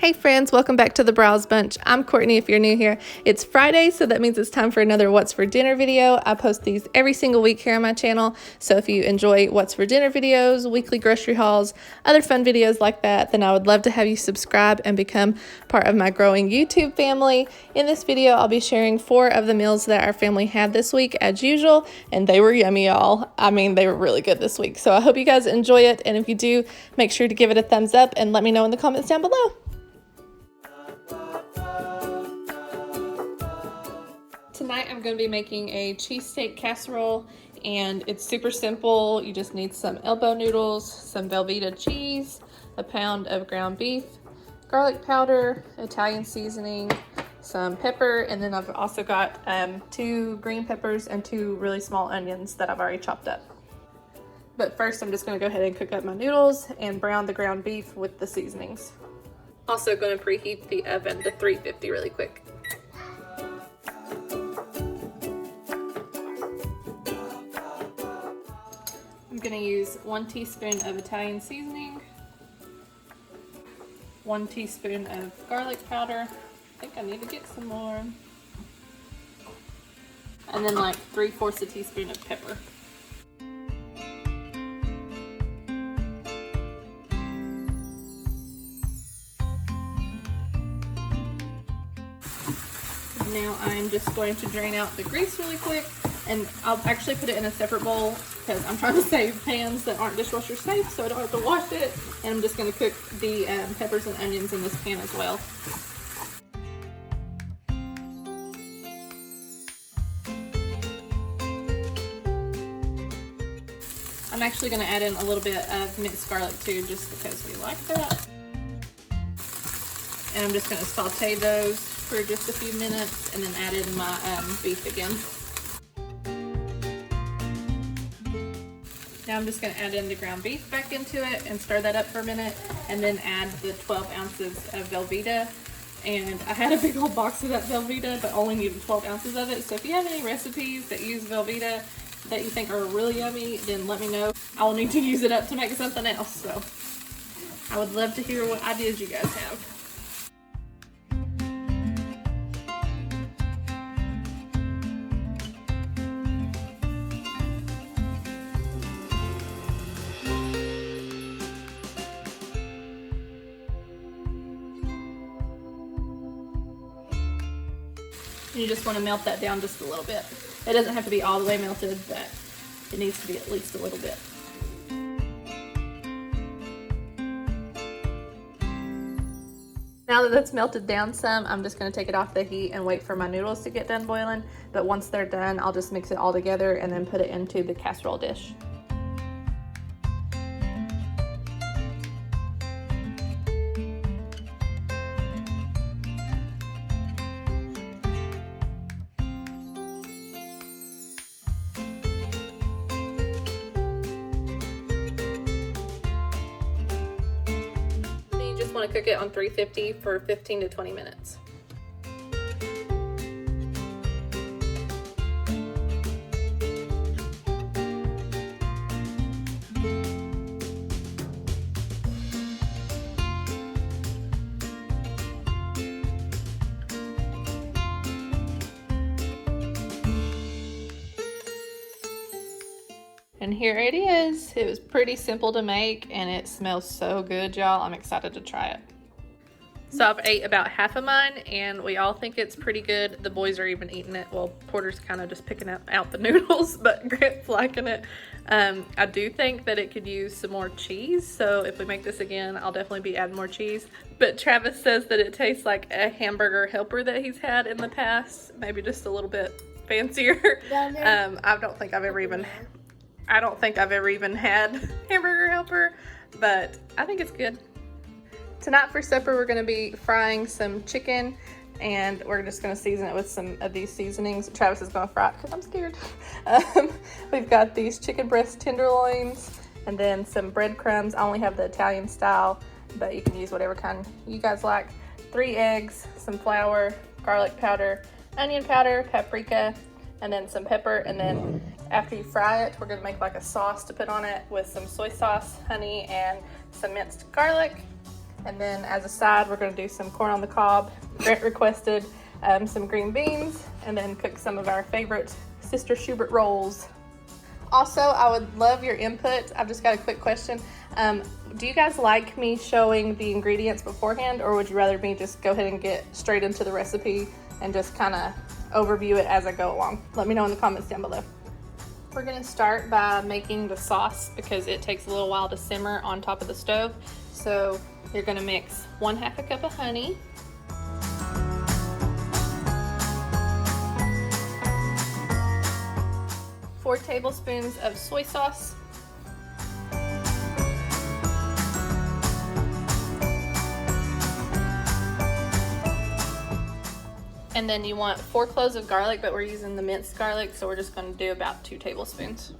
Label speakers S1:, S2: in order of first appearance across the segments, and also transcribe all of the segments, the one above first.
S1: Hey friends, welcome back to the Briles Bunch. I'm Courtney if you're new here. It's Friday, so that means it's time for another What's for Dinner video. I post these every single week here on my channel, so if you enjoy What's for Dinner videos, weekly grocery hauls, other fun videos like that, then I would love to have you subscribe and become part of my growing YouTube family. In this video, I'll be sharing 4 of the meals that our family had this week as usual, and they were yummy, y'all. I mean, they were really good this week, so I hope you guys enjoy it, and if you do, make sure to give it a thumbs up and let me know in the comments down below. Tonight I'm going to be making a cheesesteak casserole, and it's super simple. You just need some elbow noodles, some Velveeta cheese, a pound of ground beef, garlic powder, Italian seasoning, some pepper, and then I've also got 2 green peppers and 2 really small onions that I've already chopped up. But first I'm just going to go ahead and cook up my noodles and brown the ground beef with the seasonings. Also going to preheat the oven to 350 really quick. I'm going to use 1 teaspoon of Italian seasoning, 1 teaspoon of garlic powder. I think I need to get some more. And then like 3/4 a teaspoon of pepper. Now I'm just going to drain out the grease really quick, and I'll actually put it in a separate bowl because I'm trying to save pans that aren't dishwasher safe so I don't have to wash it. And I'm just going to cook the peppers and onions in this pan as well. I'm actually going to add in a little bit of minced garlic too, just because we like that. And I'm just going to saute those for just a few minutes and then add in my beef again. Now I'm just going to add in the ground beef back into it and stir that up for a minute, and then add the 12 ounces of Velveeta. And I had a big old box of that Velveeta, but only needed 12 ounces of it. So if you have any recipes that use Velveeta that you think are really yummy, then let me know. I will need to use it up to make something else. So I would love to hear what ideas you guys have. You just want to melt that down just a little bit. It doesn't have to be all the way melted, but it needs to be at least a little bit. Now that it's melted down some, I'm just going to take it off the heat and wait for my noodles to get done boiling. But once they're done, I'll just mix it all together and then put it into the casserole dish. Want to cook it on 350 for 15 to 20 minutes. And here it is. It was pretty simple to make and it smells so good, y'all. I'm excited to try it. So I've ate about half of mine and we all think it's pretty good. The boys are even eating it. Well, Porter's kind of just picking out the noodles, but Grant's liking it. I do think that it could use some more cheese. So if we make this again, I'll definitely be adding more cheese. But Travis says that it tastes like a hamburger helper that he's had in the past. Maybe just a little bit fancier. I don't think I've ever even had hamburger helper, but I think it's good. Tonight for supper, we're gonna be frying some chicken, and we're just gonna season it with some of these seasonings. Travis is gonna fry it because I'm scared. We've got these chicken breast tenderloins, and then some breadcrumbs. I only have the Italian style, but you can use whatever kind you guys like. 3 eggs, some flour, garlic powder, onion powder, paprika, and then some pepper. And then after you fry it, we're gonna make like a sauce to put on it with some soy sauce, honey, and some minced garlic. And then as a side, we're gonna do some corn on the cob. Brent requested some green beans, and then cook some of our favorite Sister Schubert rolls. Also, I would love your input. I've just got a quick question. Do you guys like me showing the ingredients beforehand, or would you rather me just go ahead and get straight into the recipe and just kind of overview it as I go along? Let me know in the comments down below. We're gonna start by making the sauce because it takes a little while to simmer on top of the stove. So you're gonna mix 1/2 cup of honey, 4 tablespoons of soy sauce, and then you want 4 cloves of garlic, but we're using the minced garlic, so we're just going to do about 2 tablespoons.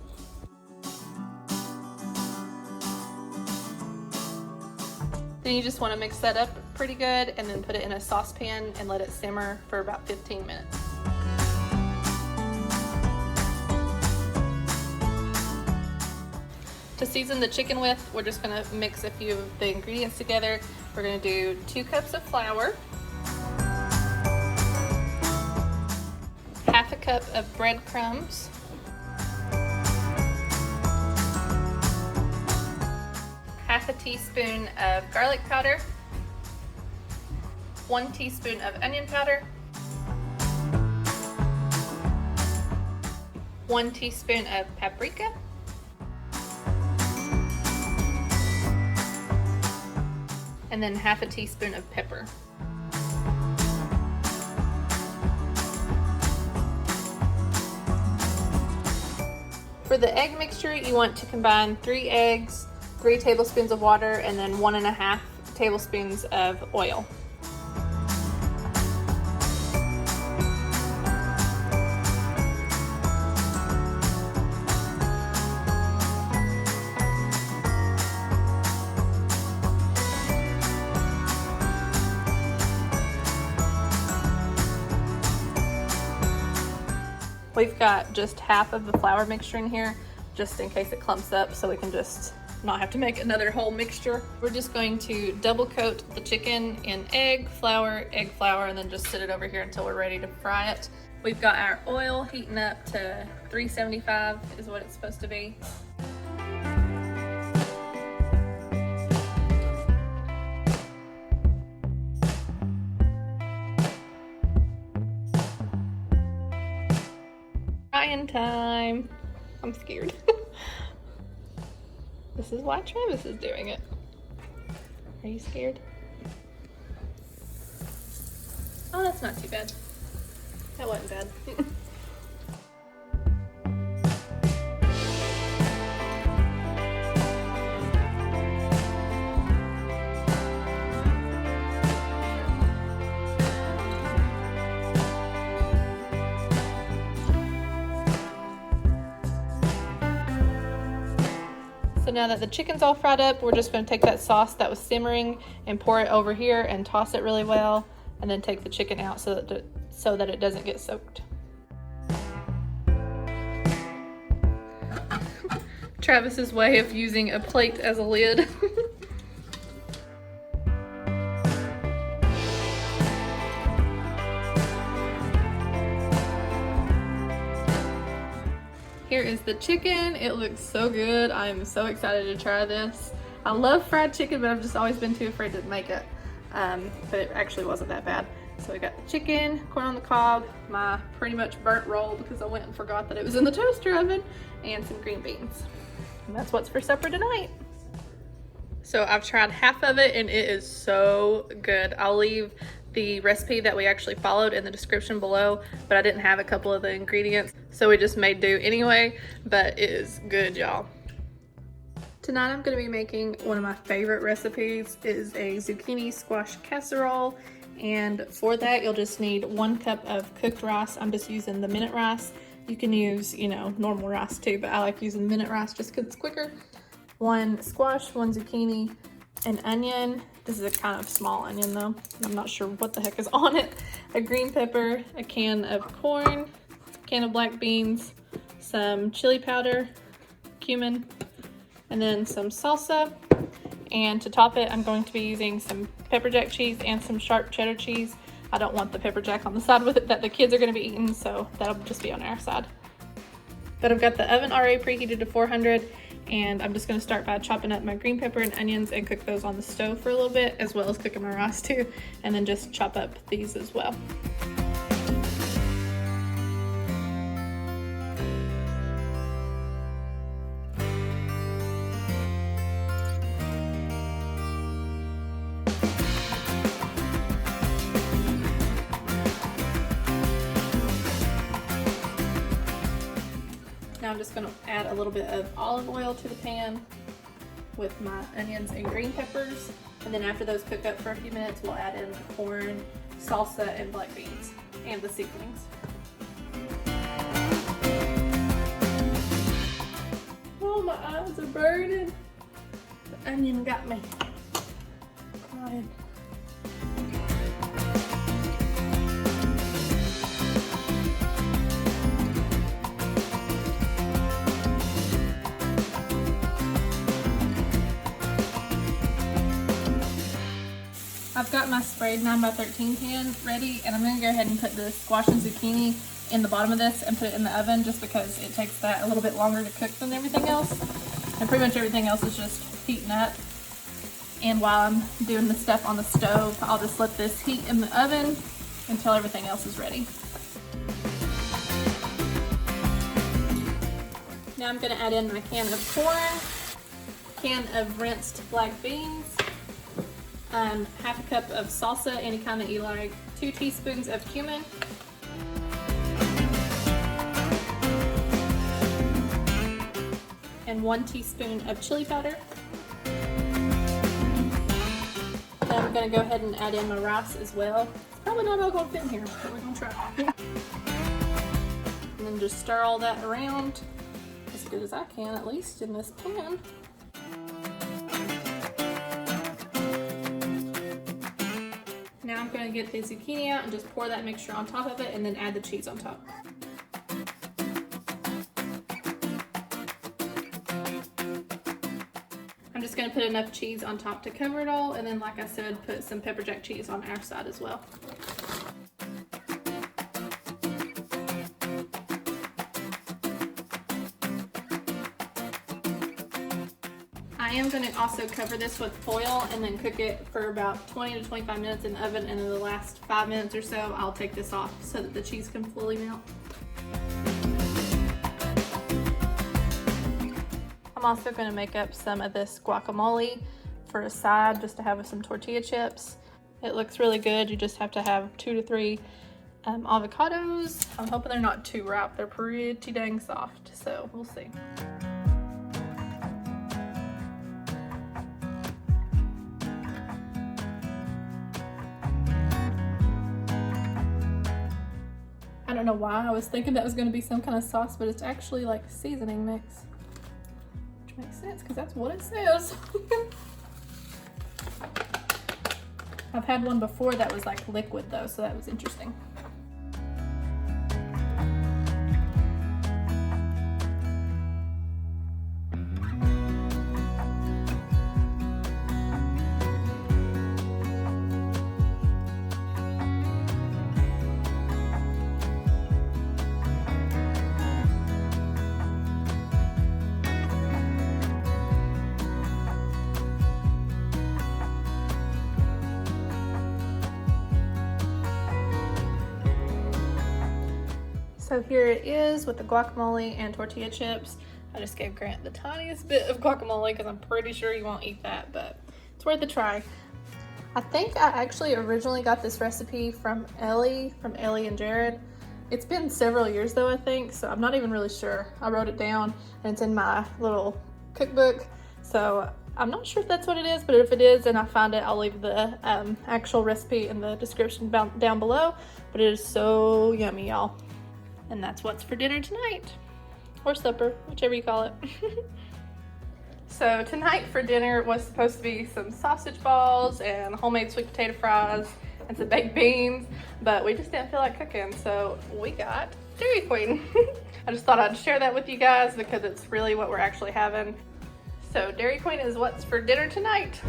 S1: Then you just want to mix that up pretty good and then put it in a saucepan and let it simmer for about 15 minutes. To season the chicken with, we're just gonna mix a few of the ingredients together. We're gonna do 2 cups of flour, 1/2 cup of breadcrumbs, 1/2 teaspoon of garlic powder, 1 teaspoon of onion powder, 1 teaspoon of paprika, and then 1/2 teaspoon of pepper. For the egg mixture, you want to combine 3 eggs, 3 tablespoons of water, and then 1.5 tablespoons of oil. We've got just half of the flour mixture in here, just in case it clumps up, so we can just not have to make another whole mixture. We're just going to double coat the chicken in egg flour, and then just sit it over here until we're ready to fry it. We've got our oil heating up to 375 is what it's supposed to be. Frying time. I'm scared. This is why Travis is doing it. Are you scared? Oh, that's not too bad. That wasn't bad. So now that the chicken's all fried up, we're just going to take that sauce that was simmering and pour it over here and toss it really well, and then take the chicken out so that it doesn't get soaked. Travis's way of using a plate as a lid. Here is the chicken. It looks so good. I'm so excited to try this. I love fried chicken, but I've just always been too afraid to make it. But it actually wasn't that bad. So we got the chicken, corn on the cob, my pretty much burnt roll because I went and forgot that it was in the toaster oven, and some green beans. And that's what's for supper tonight. So I've tried half of it and it is so good. I'll leave the recipe that we actually followed in the description below, but I didn't have a couple of the ingredients, so we just made do anyway, but it is good, y'all. Tonight I'm going to be making one of my favorite recipes. It is a zucchini squash casserole, and for that you'll just need 1 cup of cooked rice. I'm just using the minute rice. You can use, you know, normal rice too, but I like using the minute rice just because it's quicker. 1 squash, 1 zucchini, an onion. This is a kind of small onion though. I'm not sure what the heck is on it. A green pepper, a can of corn, a can of black beans, some chili powder, cumin, and then some salsa, And to top it, I'm going to be using some pepper jack cheese and some sharp cheddar cheese. I don't want the pepper jack on the side with it that the kids are going to be eating, so that'll just be on our side. But I've got the oven already preheated to 400, and I'm just going to start by chopping up my green pepper and onions and cook those on the stove for a little bit, as well as cooking my rice too, and then just chop up these as well. Now I'm just going to add a little bit of olive oil to the pan with my onions and green peppers. And then after those cook up for a few minutes, we'll add in the corn, salsa, and black beans, and the seasonings. Oh, my eyes are burning. The onion got me crying. I've got my sprayed 9x13 pan ready, and I'm going to go ahead and put the squash and zucchini in the bottom of this and put it in the oven, just because it takes that a little bit longer to cook than everything else. And pretty much everything else is just heating up. And while I'm doing the stuff on the stove, I'll just let this heat in the oven until everything else is ready. Now I'm going to add in my can of corn, can of rinsed black beans, half a cup of salsa, any kind that you like, 2 teaspoons of cumin, and 1 teaspoon of chili powder. Then I'm going to go ahead and add in my rice as well. It's probably not all going to fit in here, but we're going to try. And then just stir all that around as good as I can, at least in this pan. Now I'm going to get the zucchini out and just pour that mixture on top of it, and then add the cheese on top. I'm just going to put enough cheese on top to cover it all, and then, like I said, put some pepper jack cheese on our side as well. I am going to also cover this with foil and then cook it for about 20 to 25 minutes in the oven, and in the last 5 minutes or so I'll take this off so that the cheese can fully melt. I'm also going to make up some of this guacamole for a side, just to have with some tortilla chips. It looks really good. You just have to have 2 to 3 avocados. I'm hoping they're not too ripe. They're pretty dang soft, so we'll see. I don't know why I was thinking that was going to be some kind of sauce, but it's actually like seasoning mix. Which makes sense because that's what it says. I've had one before that was like liquid though, so that was interesting. So here it is with the guacamole and tortilla chips. I just gave Grant the tiniest bit of guacamole because I'm pretty sure he won't eat that, but it's worth a try. I think I actually originally got this recipe from Ellie and Jared. It's been several years though, I think, so I'm not even really sure. I wrote it down and it's in my little cookbook, so I'm not sure if that's what it is, but if it is and I find it, I'll leave the actual recipe in the description down below. But it is so yummy, y'all. And that's what's for dinner tonight, or supper, whichever you call it. So tonight for dinner was supposed to be some sausage balls and homemade sweet potato fries and some baked beans, but we just didn't feel like cooking, so we got Dairy Queen. I just thought I'd share that with you guys because it's really what we're actually having. So Dairy Queen is what's for dinner tonight.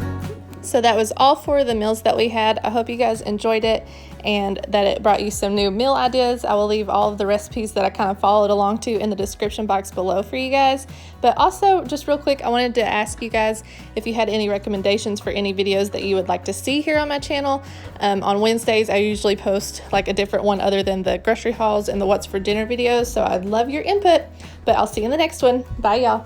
S1: So that was all 4 of the meals that we had. I hope you guys enjoyed it and that it brought you some new meal ideas. I will leave all of the recipes that I kind of followed along to in the description box below for you guys. But also, just real quick, I wanted to ask you guys if you had any recommendations for any videos that you would like to see here on my channel. On Wednesdays, I usually post like a different one other than the grocery hauls and the what's for dinner videos. So I'd love your input, but I'll see you in the next one. Bye, y'all.